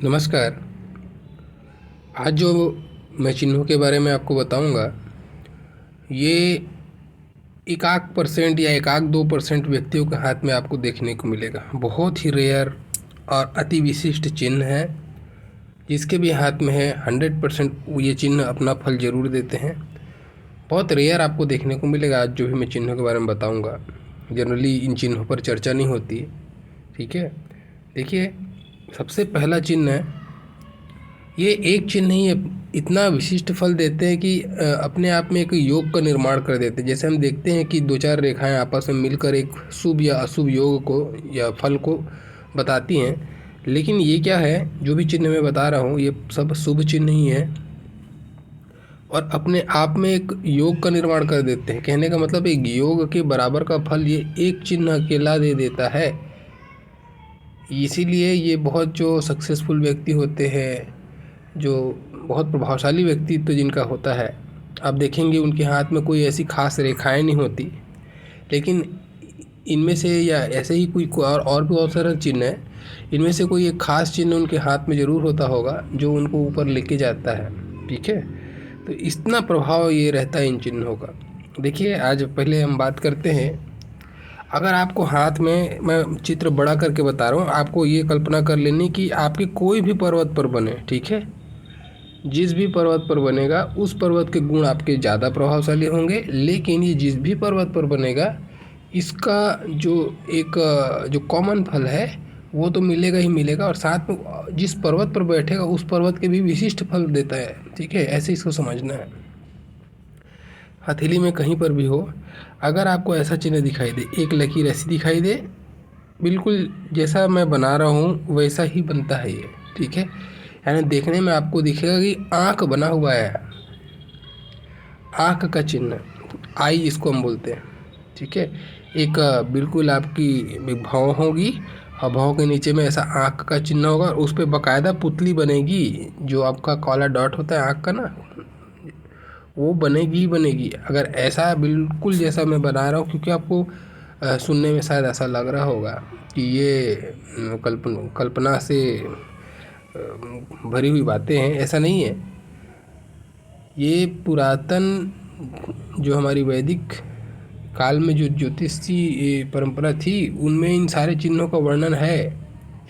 नमस्कार। आज जो मैं चिन्हों के बारे में आपको बताऊंगा, ये एकाक परसेंट या एकाक 2% व्यक्तियों के हाथ में आपको देखने को मिलेगा। बहुत ही रेयर और अति विशिष्ट चिन्ह है। जिसके भी हाथ में है 100% ये चिन्ह अपना फल जरूर देते हैं। बहुत रेयर आपको देखने को मिलेगा। आज जो भी मैं चिन्हों के बारे में बताऊंगा, जनरली इन चिन्हों पर चर्चा नहीं होती। ठीक है, देखिए, सबसे पहला चिन्ह है, ये एक चिन्ह नहीं है, इतना विशिष्ट फल देते हैं कि अपने आप में एक योग का निर्माण कर देते हैं। जैसे हम देखते हैं कि दो चार रेखाएं आपस में मिलकर एक शुभ या अशुभ योग को या फल को बताती हैं, लेकिन ये क्या है, जो भी चिन्ह मैं बता रहा हूँ ये सब शुभ चिन्ह ही है और अपने आप में एक योग का निर्माण कर देते हैं। कहने का मतलब एक योग के बराबर का फल ये एक चिन्ह अकेला दे देता है। इसीलिए ये बहुत जो सक्सेसफुल व्यक्ति होते हैं, जो बहुत प्रभावशाली व्यक्तित्व जिनका होता है, आप देखेंगे उनके हाथ में कोई ऐसी खास रेखाएं नहीं होती, लेकिन इनमें से या ऐसे ही कोई और भी बहुत सारे चिन्ह है, इनमें से कोई एक खास चिन्ह उनके हाथ में ज़रूर होता होगा जो उनको ऊपर लेके जाता है। ठीक है, तो इतना प्रभाव ये रहता है इन चिन्हों का। देखिए, आज पहले हम बात करते हैं। अगर आपको हाथ में, मैं चित्र बड़ा करके बता रहा हूँ, आपको ये कल्पना कर लेनी कि आपके कोई भी पर्वत पर बने, ठीक है, जिस भी पर्वत पर बनेगा उस पर्वत के गुण आपके ज़्यादा प्रभावशाली होंगे, लेकिन ये जिस भी पर्वत पर बनेगा इसका जो एक जो कॉमन फल है वो तो मिलेगा ही मिलेगा, और साथ में जिस पर्वत पर बैठेगा उस पर्वत के भी विशिष्ट फल देता है। ठीक है, ऐसे इसको समझना है। हथेली में कहीं पर भी हो, अगर आपको ऐसा चिन्ह दिखाई दे, एक लकीर ऐसी दिखाई दे, बिल्कुल जैसा मैं बना रहा हूँ वैसा ही बनता है ये। ठीक है, यानी देखने में आपको दिखेगा कि आँख बना हुआ है, आँख का चिन्ह, आई इसको हम बोलते हैं। ठीक है, एक बिल्कुल आपकी भौं होगी और भौं के नीचे में ऐसा आँख का चिन्ह होगा और उस पर बाकायदा पुतली बनेगी। जो आपका काला डॉट होता है आँख का ना, वो बनेगी ही बनेगी। अगर ऐसा बिल्कुल जैसा मैं बना रहा हूँ, क्योंकि आपको सुनने में शायद ऐसा लग रहा होगा कि ये कल्पना से भरी हुई बातें हैं, ऐसा नहीं है। ये पुरातन जो हमारी वैदिक काल में जो ज्योतिष की परंपरा थी, उनमें इन सारे चिन्हों का वर्णन है।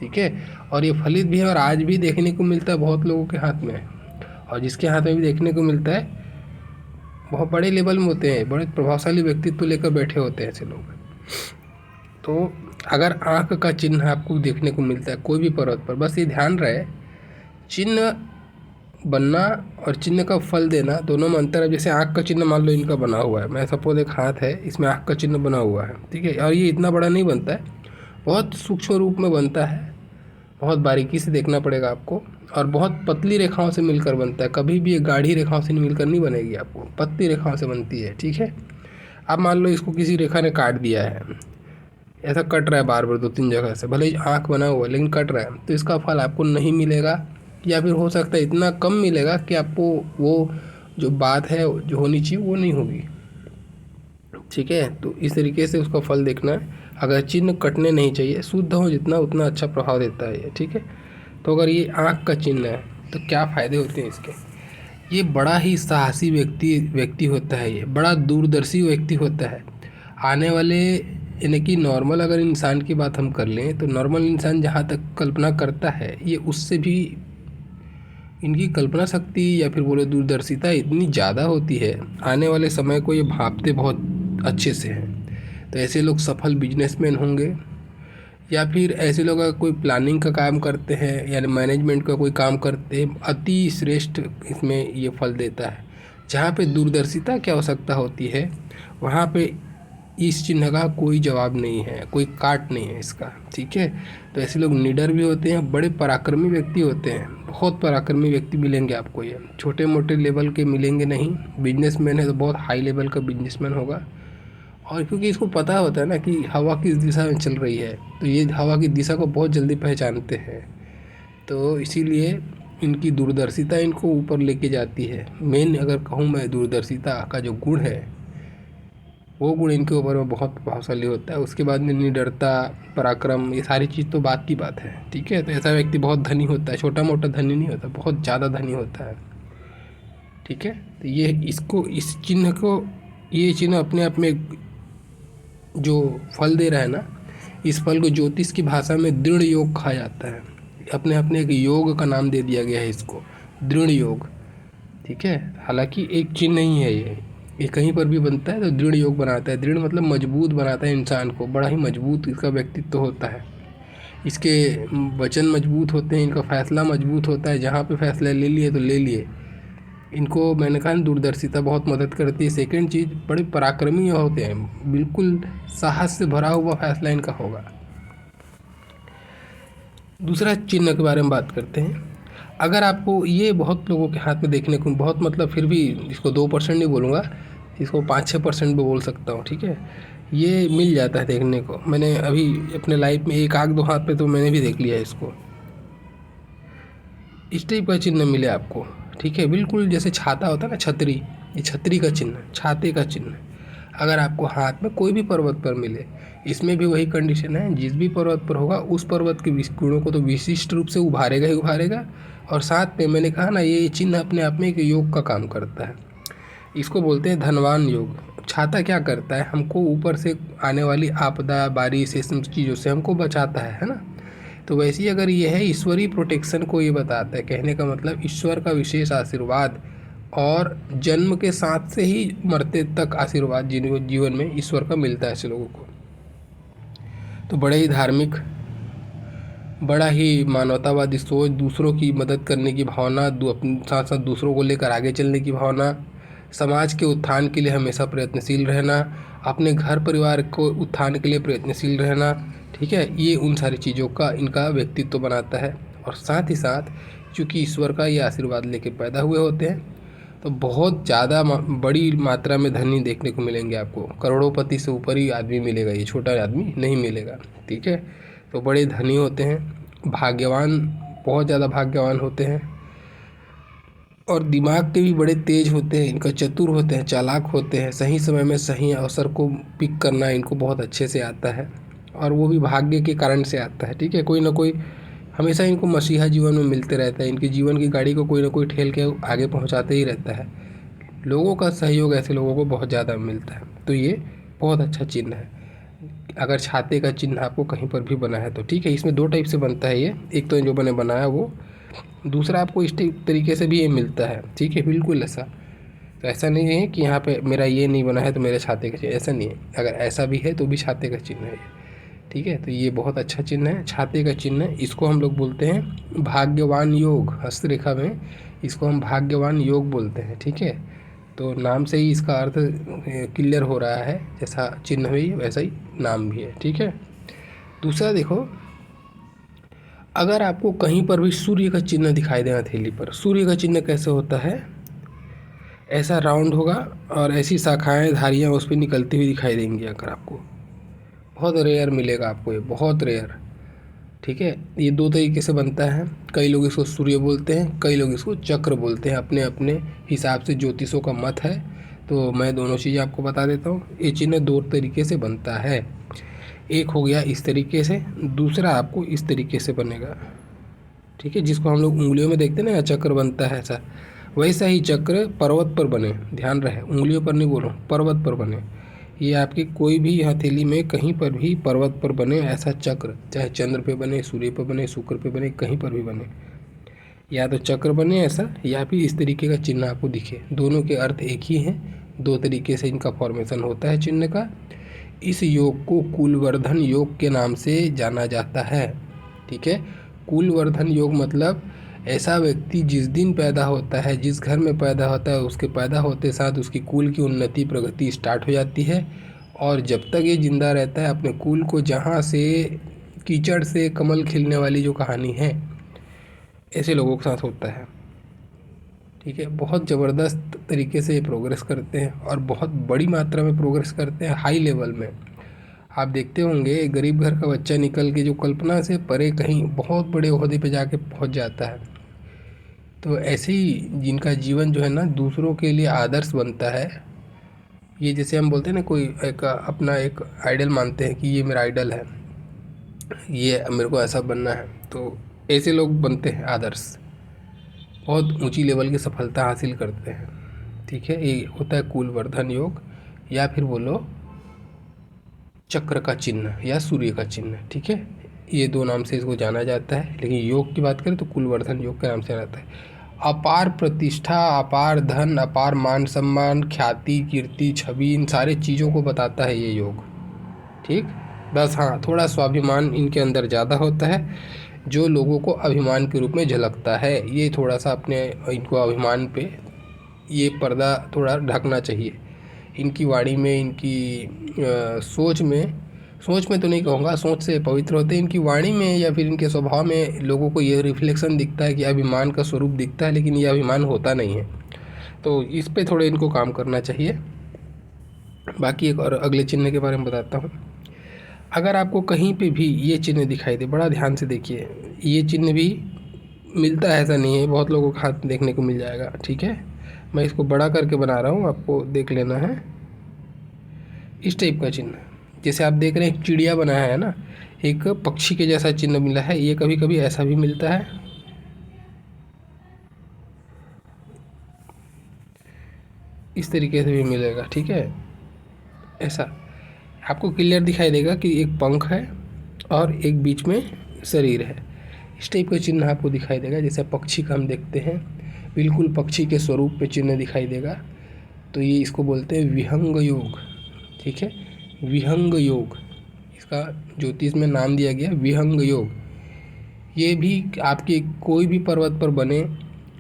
ठीक है, और ये फलित भी है और आज भी देखने को मिलता है बहुत लोगों के हाथ में, और जिसके हाथ में भी देखने को मिलता है बहुत बड़े लेवल में होते हैं, बड़े प्रभावशाली व्यक्तित्व लेकर बैठे होते हैं ऐसे लोग। तो अगर आँख का चिन्ह आपको देखने को मिलता है कोई भी पर्वत पर, बस ये ध्यान रहे, चिन्ह बनना और चिन्ह का फल देना दोनों में अंतर है। जैसे आँख का चिन्ह मान लो इनका बना हुआ है, मैं सपोज एक हाथ है, इसमें आँख का चिन्ह बना हुआ है। ठीक है, और ये इतना बड़ा नहीं बनता है, बहुत सूक्ष्म रूप में बनता है, बहुत बारीकी से देखना पड़ेगा आपको, और बहुत पतली रेखाओं से मिलकर बनता है। कभी भी ये गाढ़ी रेखाओं से मिलकर नहीं बनेगी, आपको पतली रेखाओं से बनती है। ठीक है, अब मान लो इसको किसी रेखा ने काट दिया है, ऐसा कट रहा है बार बार 2-3 जगह से, भले ही आँख बना हुआ है लेकिन कट रहा है, तो इसका फल आपको नहीं मिलेगा, या फिर हो सकता है इतना कम मिलेगा कि आपको वो जो बात है जो होनी चाहिए वो नहीं होगी। ठीक है, तो इस तरीके से उसका फल देखना है। अगर चिन्ह कटने नहीं चाहिए, शुद्ध हो जितना उतना अच्छा प्रभाव देता है ये। ठीक है, तो अगर ये आँख का चिन्ह है तो क्या फ़ायदे होते हैं इसके। ये बड़ा ही साहसी व्यक्ति होता है, ये बड़ा दूरदर्शी व्यक्ति होता है। आने वाले, यानी कि नॉर्मल अगर इंसान की बात हम कर लें तो नॉर्मल इंसान जहाँ तक कल्पना करता है, ये उससे भी, इनकी कल्पना शक्ति या फिर बोले दूरदर्शिता इतनी ज़्यादा होती है, आने वाले समय को ये भांपते बहुत अच्छे से हैं। तो ऐसे लोग सफल बिजनेसमैन होंगे, या फिर ऐसे लोग अगर कोई प्लानिंग का काम करते हैं यानी मैनेजमेंट का कोई काम करते हैं, अति श्रेष्ठ इसमें ये फल देता है। जहाँ पे दूरदर्शिता की आवश्यकता होती है वहाँ पे इस चिन्ह का कोई जवाब नहीं है, कोई काट नहीं है इसका। ठीक है, तो ऐसे लोग निडर भी होते हैं, बड़े पराक्रमी व्यक्ति होते हैं, बहुत पराक्रमी व्यक्ति मिलेंगे आपको। ये छोटे मोटे लेवल के मिलेंगे नहीं, बिजनेसमैन है तो बहुत हाई लेवल का बिजनेसमैन होगा। और क्योंकि इसको पता होता है ना कि हवा किस दिशा में चल रही है, तो ये हवा की दिशा को बहुत जल्दी पहचानते हैं, तो इसीलिए इनकी दूरदर्शिता इनको ऊपर लेके जाती है। मेन अगर कहूँ मैं, दूरदर्शिता का जो गुण है वो गुण इनके ऊपर में बहुत प्रभावशाली होता है। उसके बाद में निडरता, पराक्रम, ये सारी चीज़ तो बात की बात है, ठीक है। तो ऐसा व्यक्ति बहुत धनी होता है, छोटा मोटा धनी नहीं होता, बहुत ज़्यादा धनी होता है, ठीक है। तो ये इसको, इस चिन्ह को, ये चिन्ह अपने आप में जो फल दे रहा है ना, इस फल को ज्योतिष की भाषा में दृढ़ योग कहा जाता है। अपने अपने एक योग का नाम दे दिया गया है इसको, दृढ़ योग, ठीक है। हालांकि एक चिन्ह नहीं है ये कहीं पर भी बनता है तो दृढ़ योग बनाता है। दृढ़ मतलब मजबूत बनाता है इंसान को, बड़ा ही मजबूत इसका व्यक्तित्व होता है, इसके वचन मजबूत होते हैं, इनका फैसला मजबूत होता है, जहाँ पे फैसला ले लिए तो ले लिए। इनको मैंने कहा दूरदर्शिता बहुत मदद करती है। सेकंड चीज़, बड़े पराक्रमी होते हैं, बिल्कुल साहस से भरा हुआ फैसला इनका होगा। दूसरा चिन्ह के बारे में बात करते हैं। अगर आपको ये बहुत लोगों के हाथ में देखने को, बहुत मतलब फिर भी इसको 2% नहीं बोलूँगा, इसको 5-6% भी बोल सकता हूँ, ठीक है। ये मिल जाता है देखने को, मैंने अभी अपने लाइफ में एक आध दो हाथ पे तो मैंने भी देख लिया इसको। इस टाइप का चिन्ह मिले आपको, ठीक है, बिल्कुल जैसे छाता होता है ना, छतरी, ये छतरी का चिन्ह, छाते का चिन्ह अगर आपको हाथ में कोई भी पर्वत पर मिले, इसमें भी वही कंडीशन है, जिस भी पर्वत पर होगा उस पर्वत के गुणों को तो विशिष्ट रूप से उभारेगा ही उभारेगा। और साथ में मैंने कहा ना, ये चिन्ह अपने आप में एक योग का काम करता है। इसको बोलते हैं धनवान योग। छाता क्या करता है, हमको ऊपर से आने वाली आपदा, बारिश, इस चीज़ों से हमको बचाता है ना। तो वैसे ही अगर ये है, ईश्वरीय प्रोटेक्शन को ये बताता है। कहने का मतलब ईश्वर का विशेष आशीर्वाद, और जन्म के साथ से ही मरते तक आशीर्वाद जीवन में ईश्वर का मिलता है ऐसे लोगों को। तो बड़े ही धार्मिक, बड़ा ही मानवतावादी सोच, दूसरों की मदद करने की भावना, अपने साथ साथ दूसरों को लेकर आगे चलने की भावना, समाज के उत्थान के लिए हमेशा प्रयत्नशील रहना, अपने घर परिवार को उत्थान के लिए प्रयत्नशील रहना, ठीक है। ये उन सारी चीज़ों का इनका व्यक्तित्व बनाता है। और साथ ही साथ चूँकि ईश्वर का ये आशीर्वाद लेके पैदा हुए होते हैं, तो बहुत ज़्यादा बड़ी मात्रा में धनी देखने को मिलेंगे आपको। करोड़ोंपति से ऊपर ही आदमी मिलेगा, ये छोटा आदमी नहीं मिलेगा, ठीक है। तो बड़े धनी होते हैं, भाग्यवान, बहुत ज़्यादा भाग्यवान होते हैं, और दिमाग के भी बड़े तेज होते हैं, इनका चतुर होते हैं, चालाक होते हैं, सही समय में सही अवसर को पिक करना इनको बहुत अच्छे से आता है, और वो भी भाग्य के कारण से आता है, ठीक है। कोई ना कोई हमेशा इनको मसीहा जीवन में मिलते रहता है, इनके जीवन की गाड़ी को कोई ना कोई ठेल के आगे पहुंचाते ही रहता है। लोगों का सहयोग ऐसे लोगों को बहुत ज़्यादा मिलता है। तो ये बहुत अच्छा चिन्ह है। अगर छाते का चिन्ह आपको कहीं पर भी बना है तो ठीक है। इसमें 2 टाइप से बनता है ये, एक तो जो मैंने बनाया वो, दूसरा आपको इस तरीके से भी ये मिलता है, ठीक है, बिल्कुल ऐसा। तो ऐसा नहीं है कि यहाँ पे मेरा ये नहीं बना है तो मेरे छाते का चिन्ह, ऐसा नहीं है। अगर ऐसा भी है तो भी छाते का चिन्ह है, ठीक है। तो ये बहुत अच्छा चिन्ह है, छाते का चिन्ह। इसको हम लोग बोलते हैं भाग्यवान योग, हस्तरेखा में इसको हम भाग्यवान योग बोलते हैं, ठीक है। तो नाम से ही इसका अर्थ क्लियर हो रहा है, जैसा चिन्ह भी वैसा ही नाम भी है, ठीक है। दूसरा देखो, अगर आपको कहीं पर भी सूर्य का चिन्ह दिखाई दे हथेली पर, सूर्य का चिन्ह कैसे होता है, ऐसा राउंड होगा और ऐसी शाखाएं, धारियाँ उस पर निकलती हुई दिखाई देंगी। अगर आपको बहुत रेयर मिलेगा आपको, ये बहुत रेयर, ठीक है। ये 2 तरीके से बनता है, कई लोग इसको सूर्य बोलते हैं, कई लोग इसको चक्र बोलते हैं, अपने अपने हिसाब से ज्योतिषों का मत है। तो मैं दोनों चीज़ें आपको बता देता हूँ। ये चिन्ह 2 तरीके से बनता है, एक हो गया इस तरीके से, दूसरा आपको इस तरीके से बनेगा, ठीक है। जिसको हम लोग उंगलियों में देखते हैं ना, चक्र बनता है ऐसा, वैसा ही चक्र पर्वत पर बने, ध्यान रहे, उंगलियों पर नहीं बोलो, पर्वत पर बने। ये आपकी कोई भी हथेली में कहीं पर भी पर्वत पर बने ऐसा चक्र, चाहे चंद्र पे बने, सूर्य पर बने, शुक्र पे बने, कहीं पर भी बने, या तो चक्र बने ऐसा, या फिर इस तरीके का चिन्ह आपको दिखे, दोनों के अर्थ एक ही हैं। 2 तरीके से इनका फॉर्मेशन होता है चिन्ह का। इस योग को कुलवर्धन योग के नाम से जाना जाता है, ठीक है। कुलवर्धन योग मतलब ऐसा व्यक्ति जिस दिन पैदा होता है, जिस घर में पैदा होता है, उसके पैदा होते साथ उसकी कुल की उन्नति प्रगति स्टार्ट हो जाती है, और जब तक ये जिंदा रहता है अपने कुल को, जहाँ से कीचड़ से कमल खिलने वाली जो कहानी है, ऐसे लोगों के साथ होता है, ठीक है। बहुत ज़बरदस्त तरीके से ये प्रोग्रेस करते हैं, और बहुत बड़ी मात्रा में प्रोग्रेस करते हैं, हाई लेवल में। आप देखते होंगे गरीब घर का बच्चा निकल के जो कल्पना से परे कहीं बहुत बड़े ओहदे पे जाके पहुंच जाता है। तो ऐसे ही जिनका जीवन जो है ना दूसरों के लिए आदर्श बनता है, ये जैसे हम बोलते हैं ना, कोई एक अपना एक आइडल मानते हैं कि ये मेरा आइडल है, ये मेरे को ऐसा बनना है, तो ऐसे लोग बनते हैं आदर्श, बहुत ऊंची लेवल की सफलता हासिल करते हैं। ठीक है, ये होता है कुलवर्धन योग, या फिर बोलो चक्र का चिन्ह या सूर्य का चिन्ह। ठीक है, ये दो नाम से इसको जाना जाता है, लेकिन योग की बात करें तो कुलवर्धन योग के नाम से जाता है। अपार प्रतिष्ठा, अपार धन, अपार मान सम्मान, ख्याति, कीर्ति, छवि, इन सारे चीज़ों को बताता है ये योग। ठीक, बस हाँ, थोड़ा स्वाभिमान इनके अंदर ज़्यादा होता है, जो लोगों को अभिमान के रूप में झलकता है। ये थोड़ा सा अपने इनको अभिमान पे ये पर्दा थोड़ा ढकना चाहिए। इनकी वाणी में, इनकी सोच में तो नहीं कहूँगा, सोच से पवित्र होते हैं, इनकी वाणी में या फिर इनके स्वभाव में लोगों को ये रिफ्लेक्शन दिखता है कि अभिमान का स्वरूप दिखता है, लेकिन ये अभिमान होता नहीं है। तो इस पे थोड़े इनको काम करना चाहिए। बाकी एक और अगले चिन्ह के बारे में बताता हूँ। अगर आपको कहीं पे भी ये चिन्ह दिखाई दे, बड़ा ध्यान से देखिए, ये चिन्ह भी मिलता है ऐसा नहीं है, बहुत लोगों के हाथ में देखने को मिल जाएगा। ठीक है, मैं इसको बड़ा करके बना रहा हूँ, आपको देख लेना है। इस टाइप का चिन्ह, जैसे आप देख रहे हैं एक चिड़िया बनाया है ना, एक पक्षी के जैसा चिन्ह मिला है, ये कभी कभी ऐसा भी मिलता है, इस तरीके से भी मिलेगा। ठीक है, ऐसा आपको क्लियर दिखाई देगा कि एक पंख है और एक बीच में शरीर है। इस टाइप का चिन्ह आपको दिखाई देगा, जैसे पक्षी का हम देखते हैं, बिल्कुल पक्षी के स्वरूप पे चिन्ह दिखाई देगा। तो ये इसको बोलते हैं विहंग योग। ठीक है, विहंग योग, इसका ज्योतिष में नाम दिया गया विहंग योग। ये भी आपके कोई भी पर्वत पर बने,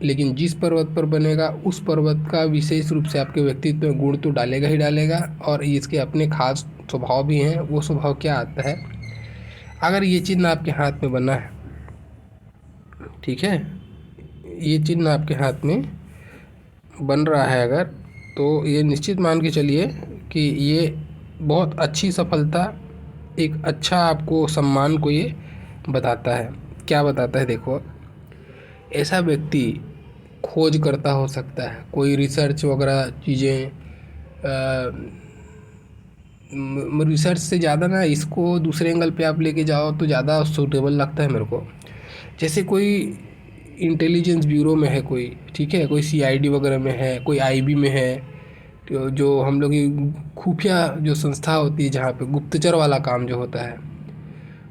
लेकिन जिस पर्वत पर बनेगा उस पर्वत का विशेष रूप से आपके व्यक्तित्व में गुण तो डालेगा ही डालेगा, और इसके अपने खास स्वभाव भी हैं। वो स्वभाव क्या आता है, अगर ये चिन्ह आपके हाथ में बना है, ठीक है, ये चिन्ह आपके हाथ में बन रहा है अगर, तो ये निश्चित मान के चलिए कि ये बहुत अच्छी सफलता, एक अच्छा आपको सम्मान को ये बताता है। क्या बताता है, देखो, ऐसा व्यक्ति खोज करता हो सकता है, कोई रिसर्च वगैरह चीज़ें, रिसर्च से ज़्यादा ना इसको दूसरे एंगल पे आप लेके जाओ तो ज़्यादा सूटेबल लगता है मेरे को। जैसे कोई इंटेलिजेंस ब्यूरो में है कोई, ठीक है, कोई सीआईडी वगैरह में है, कोई आईबी में है, तो जो हम लोग की खुफिया जो संस्था होती है, जहाँ पे गुप्तचर वाला काम जो होता है,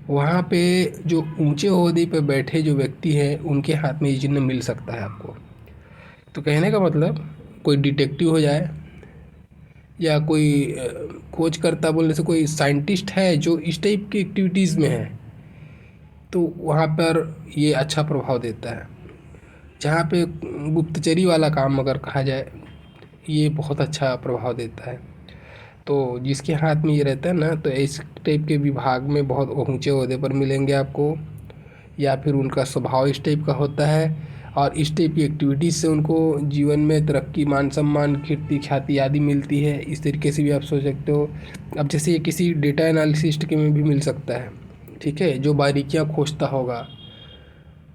वहाँ पे जो ऊंचे ओहदे पे बैठे जो व्यक्ति हैं, उनके हाथ में ये चिन्ह मिल सकता है आपको। तो कहने का मतलब, कोई डिटेक्टिव हो जाए या कोई खोजकर्ता, बोलने से कोई साइंटिस्ट है जो इस टाइप की एक्टिविटीज़ में है, तो वहाँ पर ये अच्छा प्रभाव देता है। जहाँ पे गुप्तचरी वाला काम अगर कहा जाए, ये बहुत अच्छा प्रभाव देता है। तो जिसके हाथ में ये रहता है ना, तो इस टाइप के विभाग में बहुत ऊंचे ओहदे पर मिलेंगे आपको, या फिर उनका स्वभाव इस टाइप का होता है, और इस टाइप की एक्टिविटीज़ से उनको जीवन में तरक्की, मान सम्मान, कीर्ति, ख्याति आदि मिलती है। इस तरीके से भी आप सोच सकते हो। अब जैसे ये किसी डेटा एनालिसिस्ट के में भी मिल सकता है, ठीक है, जो बारीकियाँ खोजता होगा,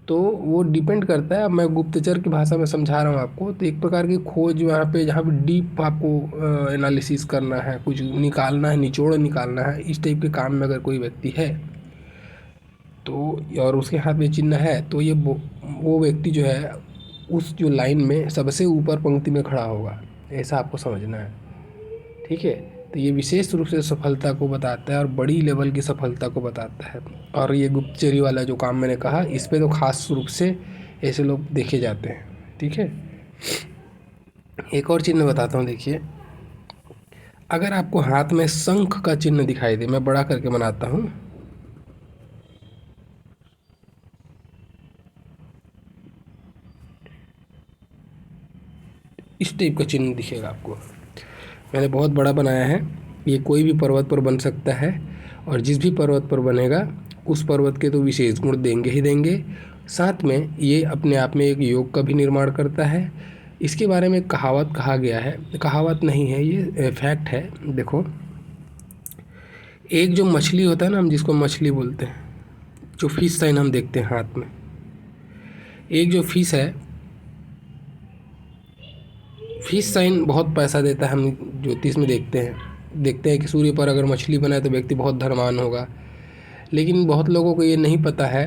तो वो डिपेंड करता है। अब मैं गुप्तचर की भाषा में समझा रहा हूँ आपको, तो एक प्रकार की खोज वहाँ पे, जहाँ पे डीप आपको एनालिसिस करना है, कुछ निकालना है, निचोड़ निकालना है, इस टाइप के काम में अगर कोई व्यक्ति है तो, और उसके हाथ में चिन्ह है, तो ये वो व्यक्ति जो है उस जो लाइन में सबसे ऊपर पंक्ति में खड़ा होगा, ऐसा आपको समझना है। ठीक है, तो ये विशेष रूप से सफलता को बताता है और बड़ी लेवल की सफलता को बताता है। और ये गुप्तचरी वाला जो काम मैंने कहा, इस पे तो खास रूप से ऐसे लोग देखे जाते हैं। ठीक है, एक और चिन्ह बताता हूँ, देखिए, अगर आपको हाथ में शंख का चिन्ह दिखाई दे, मैं बड़ा करके बनाता हूँ, इस टाइप का चिन्ह दिखेगा आपको। मैंने बहुत बड़ा बनाया है। ये कोई भी पर्वत पर बन सकता है, और जिस भी पर्वत पर बनेगा उस पर्वत के तो विशेष गुण देंगे ही देंगे। साथ में ये अपने आप में एक योग का भी निर्माण करता है। इसके बारे में कहावत कहा गया है, कहावत नहीं है, ये फैक्ट है। देखो, एक जो मछली होता है ना, हम जिसको मछली बोलते हैं, जो फिश साइन हम देखते हैं हाथ में, एक जो फिश है फिश साइन बहुत पैसा देता है, हम ज्योतिष में देखते हैं कि सूर्य पर अगर मछली बनाए तो व्यक्ति बहुत धनवान होगा। लेकिन बहुत लोगों को ये नहीं पता है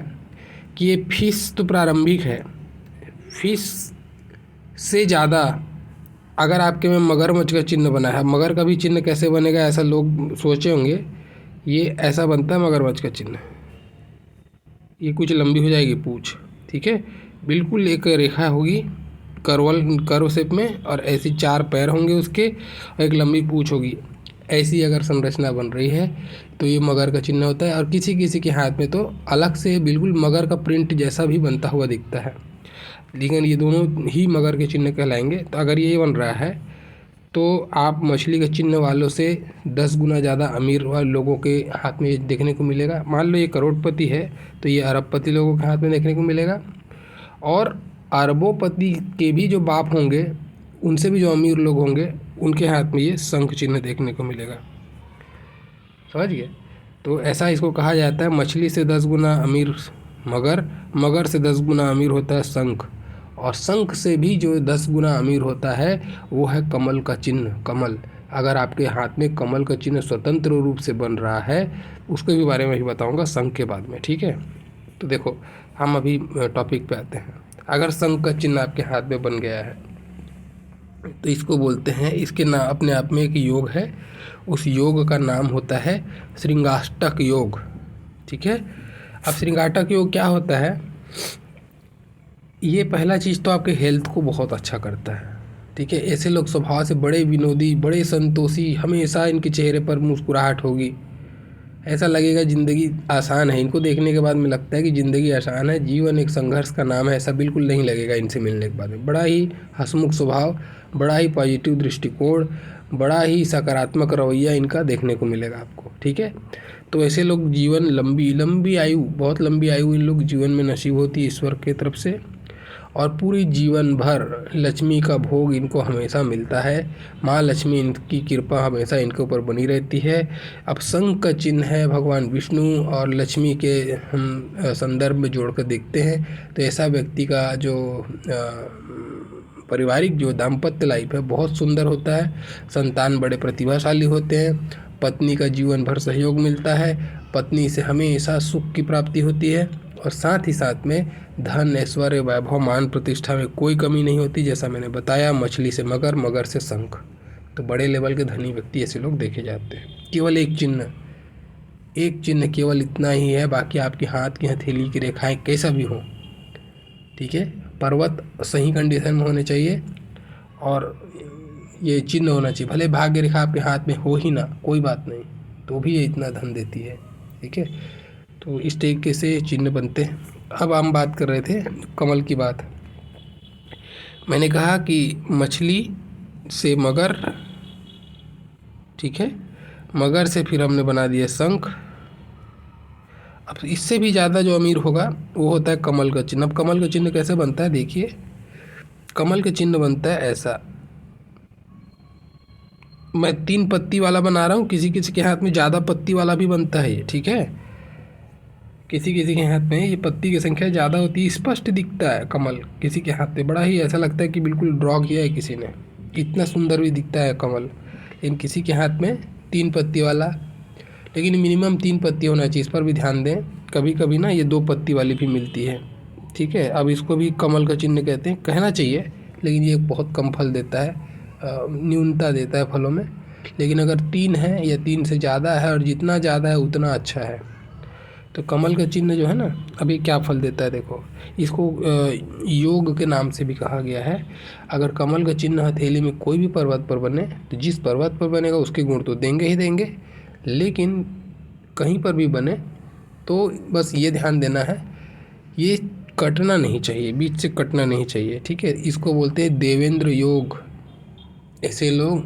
कि ये फिश तो प्रारंभिक है। फिश से ज़्यादा अगर आपके में मगरमच्छ का चिन्ह बना है, मगर का भी चिन्ह कैसे बनेगा ऐसा लोग सोचे होंगे, ये ऐसा बनता है मगरमच्छ का चिन्ह। ये कुछ लंबी हो जाएगी पूँछ, ठीक है, बिल्कुल एक रेखा होगी कर्व शेप में, और ऐसी 4 पैर होंगे उसके, और एक लंबी पूँछ होगी। ऐसी अगर संरचना बन रही है तो ये मगर का चिन्ह होता है। और किसी किसी के हाथ में तो अलग से बिल्कुल मगर का प्रिंट जैसा भी बनता हुआ दिखता है, लेकिन ये दोनों ही मगर के चिन्ह कहलाएंगे। तो अगर ये बन रहा है तो आप मछली के चिन्ह वालों से 10 गुना ज़्यादा अमीर वाले लोगों के हाथ में देखने को मिलेगा। मान लो ये करोड़पति है तो ये अरबपति लोगों के हाथ में देखने को मिलेगा, और अरबोपति के भी जो बाप होंगे, उनसे भी जो अमीर लोग होंगे, उनके हाथ में ये शंख चिन्ह देखने को मिलेगा। समझ गए? तो ऐसा इसको कहा जाता है, मछली से 10 गुना अमीर मगर, मगर से 10 गुना अमीर होता है शंख, और शंख से भी जो 10 गुना अमीर होता है वो है कमल का चिन्ह। कमल, अगर आपके हाथ में कमल का चिन्ह स्वतंत्र रूप से बन रहा है, उसके भी बारे में भी बताऊंगा शंख के बाद में, ठीक है। तो देखो हम अभी टॉपिक पे आते हैं। अगर शंख का चिन्ह आपके हाथ में बन गया है तो इसको बोलते हैं, इसके नाम अपने आप में एक योग है, उस योग का नाम होता है श्रृंगाष्टक योग, ठीक है। अब श्रृंगाष्टक योग क्या होता है? ये पहला चीज़ तो आपके हेल्थ को बहुत अच्छा करता है, ठीक है। ऐसे लोग स्वभाव से बड़े विनोदी, बड़े संतोषी, हमेशा इनके चेहरे पर मुस्कुराहट होगी, ऐसा लगेगा ज़िंदगी आसान है। इनको देखने के बाद में लगता है कि ज़िंदगी आसान है, जीवन एक संघर्ष का नाम है, ऐसा बिल्कुल नहीं लगेगा इनसे मिलने के बाद में। बड़ा ही हंसमुख स्वभाव, बड़ा ही पॉजिटिव दृष्टिकोण, बड़ा ही सकारात्मक रवैया इनका देखने को मिलेगा आपको, ठीक है। तो ऐसे लोग जीवन लंबी आयु, बहुत लंबी आयु इन लोग जीवन में नसीब होती है ईश्वर की तरफ से, और पूरी जीवन भर लक्ष्मी का भोग इनको हमेशा मिलता है। माँ लक्ष्मी इनकी कृपा हमेशा इनके ऊपर बनी रहती है। अब शंख का चिन्ह है भगवान विष्णु और लक्ष्मी के हम संदर्भ में जोड़कर देखते हैं तो ऐसा व्यक्ति का जो पारिवारिक जो दाम्पत्य लाइफ है बहुत सुंदर होता है। संतान बड़े प्रतिभाशाली होते हैं, पत्नी का जीवन भर सहयोग मिलता है, पत्नी से हमेशा सुख की प्राप्ति होती है, और साथ ही साथ में धन, ऐश्वर्य, वैभव, मान प्रतिष्ठा में कोई कमी नहीं होती। जैसा मैंने बताया, मछली से मगर, मगर से शंख, तो बड़े लेवल के धनी व्यक्ति ऐसे लोग देखे जाते हैं। केवल एक चिन्ह केवल इतना ही है, बाकी आपके हाथ की हथेली की रेखाएं कैसा भी हो, ठीक है, पर्वत सही कंडीशन में होने चाहिए और ये चिन्ह होना चाहिए। भले भाग्य रेखा आपके हाथ में हो ही ना, कोई बात नहीं, तो भी ये इतना धन देती है, ठीक है। तो इस तरीके से चिन्ह बनते हैं। अब हम बात कर रहे थे कमल की बात। मैंने कहा कि मछली से मगर, ठीक है, मगर से फिर हमने बना दिया शंख। अब इससे भी ज़्यादा जो अमीर होगा वो होता है कमल का चिन्ह। अब कमल का चिन्ह कैसे बनता है देखिए, कमल का चिन्ह बनता है ऐसा, मैं 3 पत्ती वाला बना रहा हूँ, किसी किसी के हाथ में ज़्यादा पत्ती वाला भी बनता है ये, ठीक है। किसी किसी के हाथ में ये पत्ती की संख्या ज़्यादा होती है, स्पष्ट दिखता है कमल किसी के हाथ में, बड़ा ही ऐसा लगता है कि बिल्कुल ड्रॉ किया है किसी ने, इतना सुंदर भी दिखता है कमल। लेकिन किसी के हाथ में 3 पत्ती वाला, लेकिन मिनिमम 3 पत्ती होना चाहिए, इस पर भी ध्यान दें। कभी कभी ना ये 2 पत्ती वाली भी मिलती है, ठीक है। अब इसको भी कमल का चिन्ह कहते हैं, कहना चाहिए, लेकिन ये बहुत कम फल देता है, न्यूनता देता है फलों में। लेकिन अगर 3 है या 3 से ज़्यादा है, और जितना ज़्यादा है उतना अच्छा है। तो कमल का चिन्ह जो है ना, अभी क्या फल देता है देखो, इसको योग के नाम से भी कहा गया है। अगर कमल का चिन्ह हथेली में कोई भी पर्वत पर बने तो जिस पर्वत पर बनेगा उसके गुण तो देंगे ही देंगे, लेकिन कहीं पर भी बने तो बस ये ध्यान देना है, ये कटना नहीं चाहिए, बीच से कटना नहीं चाहिए, ठीक है। इसको बोलते हैं देवेंद्र योग। ऐसे लोग,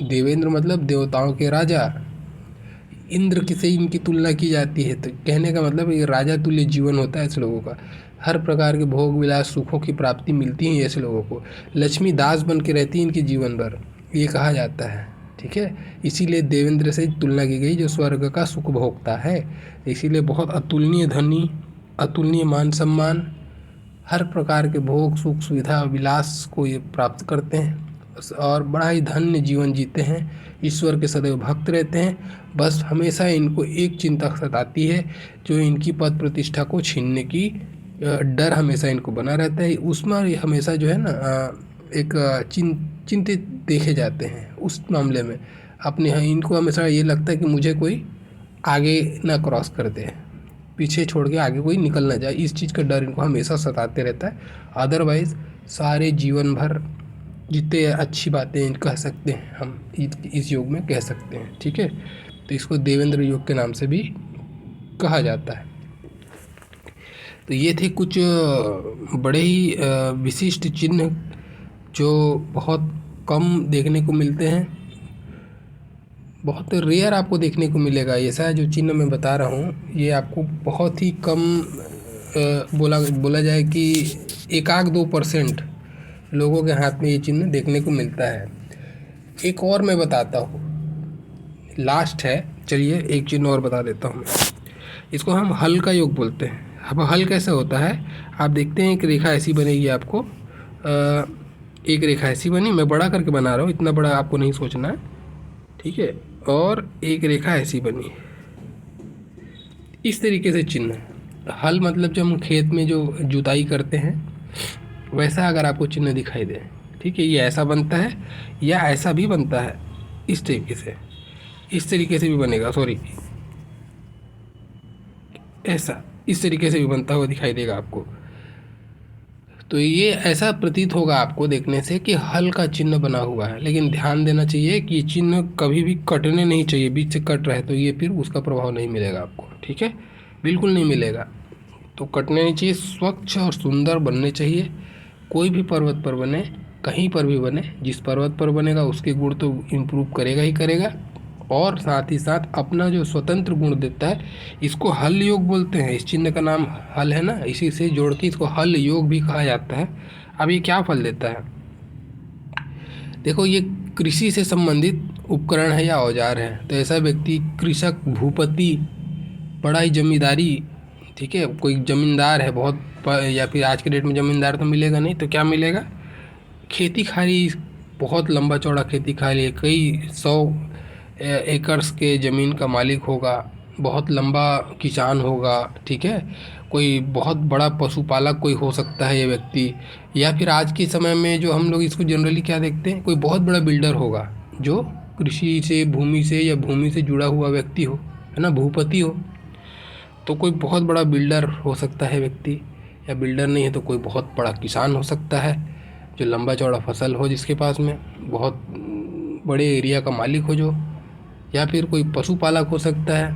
देवेंद्र मतलब देवताओं के राजा, इंद्र की से इनकी तुलना की जाती है, तो कहने का मतलब ये राजा तुल्य जीवन होता है ऐसे लोगों का। हर प्रकार के भोग विलास सुखों की प्राप्ति मिलती है ऐसे लोगों को। लक्ष्मी दास बन के रहती है इनके जीवन भर, ये कहा जाता है, ठीक है। इसीलिए देवेंद्र से तुलना की गई जो स्वर्ग का सुख भोगता है। इसीलिए बहुत अतुलनीय धनी, अतुलनीय मान सम्मान, हर प्रकार के भोग सुख सुविधा विलास को ये प्राप्त करते हैं। और बड़ा ही धन्य जीवन जीते हैं, ईश्वर के सदैव भक्त रहते हैं। बस हमेशा इनको एक चिंता सताती है, जो इनकी पद प्रतिष्ठा को छीनने की डर हमेशा इनको बना रहता है। उसमें हमेशा जो है ना एक चिंतित देखे जाते हैं उस मामले में। अपने यहाँ इनको हमेशा ये लगता है कि मुझे कोई आगे ना क्रॉस कर दे, पीछे छोड़ के आगे कोई निकल ना जाए, इस चीज़ का डर इनको हमेशा सताते रहता है। अदरवाइज़ सारे जीवन भर जितने अच्छी बातें कह सकते हैं हम इस योग में कह सकते हैं, ठीक है। तो इसको देवेंद्र योग के नाम से भी कहा जाता है। तो ये थे कुछ बड़े ही विशिष्ट चिन्ह जो बहुत कम देखने को मिलते हैं, बहुत रेयर आपको देखने को मिलेगा। ऐसा जो चिन्ह मैं बता रहा हूँ ये आपको बहुत ही कम बोला जाए कि 1-2% लोगों के हाथ में ये चिन्ह देखने को मिलता है। एक और मैं बताता हूँ, लास्ट है, चलिए एक चिन्ह और बता देता हूँ मैं। इसको हम हल का योग बोलते हैं। अब हल कैसे होता है, आप देखते हैं एक रेखा ऐसी बनेगी आपको, एक रेखा ऐसी बनी, मैं बड़ा करके बना रहा हूँ, इतना बड़ा आपको नहीं सोचना है, ठीक है। और एक रेखा ऐसी बनी, इस तरीके से चिन्ह। हल मतलब जब हम खेत में जो जुताई करते हैं वैसा अगर आपको चिन्ह दिखाई दे, ठीक है, ये ऐसा बनता है या ऐसा भी बनता है, इस तरीके से, इस तरीके से भी बनेगा, सॉरी ऐसा, इस तरीके से भी बनता हुआ दिखाई देगा आपको। तो ये ऐसा प्रतीत होगा आपको देखने से कि हल का चिन्ह बना हुआ है। लेकिन ध्यान देना चाहिए कि ये चिन्ह कभी भी कटने नहीं चाहिए, बीच से कट रहे तो ये फिर उसका प्रभाव नहीं मिलेगा आपको, ठीक है, बिल्कुल नहीं मिलेगा। तो कटने नहीं चाहिए, स्वच्छ और सुंदर बनने चाहिए। कोई भी पर्वत पर बने, कहीं पर भी बने, जिस पर्वत पर बनेगा उसके गुण तो इम्प्रूव करेगा ही करेगा, और साथ ही साथ अपना जो स्वतंत्र गुण देता है, इसको हल योग बोलते हैं। इस चिन्ह का नाम हल है ना, इसी से जोड़ के इसको हल योग भी कहा जाता है। अब ये क्या फल देता है, देखो ये कृषि से संबंधित उपकरण है या औजार है। तो ऐसा व्यक्ति कृषक, भूपति, बड़ा ही जमींदारी, ठीक है, कोई ज़मींदार है बहुत, या फिर आज के डेट में ज़मींदार तो मिलेगा नहीं, तो क्या मिलेगा, खेती खाली, बहुत लंबा चौड़ा खेती खाली, कई 100 एकर्स के ज़मीन का मालिक होगा, बहुत लंबा किसान होगा, ठीक है, कोई बहुत बड़ा पशुपालक कोई हो सकता है ये व्यक्ति, या फिर आज के समय में जो हम लोग इसको जनरली क्या देखते हैं, कोई बहुत बड़ा बिल्डर होगा जो कृषि से, भूमि से या भूमि से जुड़ा हुआ व्यक्ति हो, है ना, भूपति हो। तो कोई बहुत बड़ा बिल्डर हो सकता है व्यक्ति, या बिल्डर नहीं है तो कोई बहुत बड़ा किसान हो सकता है जो लंबा चौड़ा फसल हो जिसके पास में, बहुत बड़े एरिया का मालिक हो जो, या फिर कोई पशुपालक हो सकता है,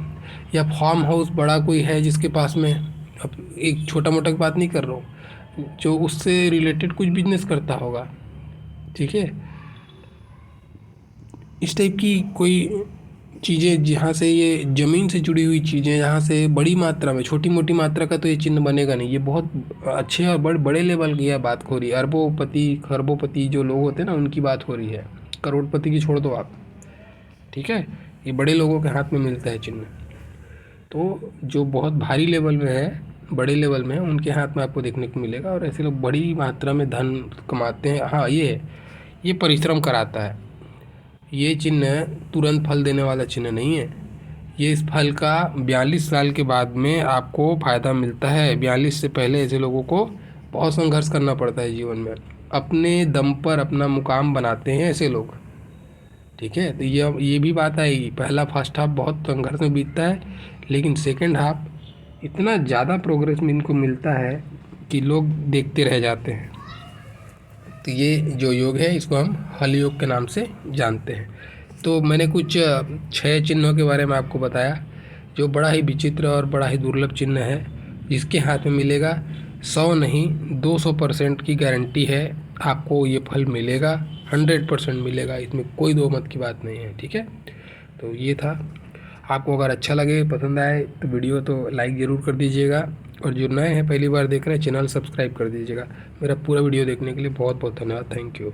या फार्म हाउस बड़ा कोई है जिसके पास में, अब एक छोटा मोटा की बात नहीं कर रहा हूँ, जो उससे रिलेटेड कुछ बिजनेस करता होगा, ठीक है, इस टाइप की कोई चीज़ें, जहाँ से ये ज़मीन से जुड़ी हुई चीज़ें, जहाँ से बड़ी मात्रा में, छोटी मोटी मात्रा का तो ये चिन्ह बनेगा नहीं। ये बहुत अच्छे और बड़े लेवल की बात हो रही है, अरबोपति खरबोपति जो लोग होते हैं ना उनकी बात हो रही है, करोड़पति की छोड़ दो आप, ठीक है, ये बड़े लोगों के हाथ में मिलता है चिन्ह। तो जो बहुत भारी लेवल में है, बड़े लेवल में है, उनके हाथ में आपको देखने को मिलेगा, और ऐसे लोग बड़ी मात्रा में धन कमाते हैं। हाँ, ये परिश्रम कराता है। ये चिन्ह तुरंत फल देने वाला चिन्ह नहीं है। ये इस फल का 42 साल के बाद में आपको फ़ायदा मिलता है। 42 से पहले ऐसे लोगों को बहुत संघर्ष करना पड़ता है जीवन में, अपने दम पर अपना मुकाम बनाते हैं ऐसे लोग, ठीक है। तो ये भी बात आएगी, पहला फर्स्ट हाफ बहुत संघर्ष में बीतता है, लेकिन सेकंड हाफ इतना ज़्यादा प्रोग्रेस में इनको मिलता है कि लोग देखते रह जाते हैं। तो ये जो योग है इसको हम हल योग के नाम से जानते हैं। तो मैंने कुछ 6 चिन्हों के बारे में आपको बताया, जो बड़ा ही विचित्र और बड़ा ही दुर्लभ चिन्ह है, जिसके हाथ में मिलेगा 100 नहीं 200% की गारंटी है, आपको ये फल मिलेगा, 100% मिलेगा, इसमें कोई दो मत की बात नहीं है, ठीक है। तो ये था, आपको अगर अच्छा लगे, पसंद आए तो वीडियो तो लाइक ज़रूर कर दीजिएगा, और जो नए हैं पहली बार देख रहे हैं चैनल सब्सक्राइब कर दीजिएगा। मेरा पूरा वीडियो देखने के लिए बहुत बहुत धन्यवाद, थैंक यू।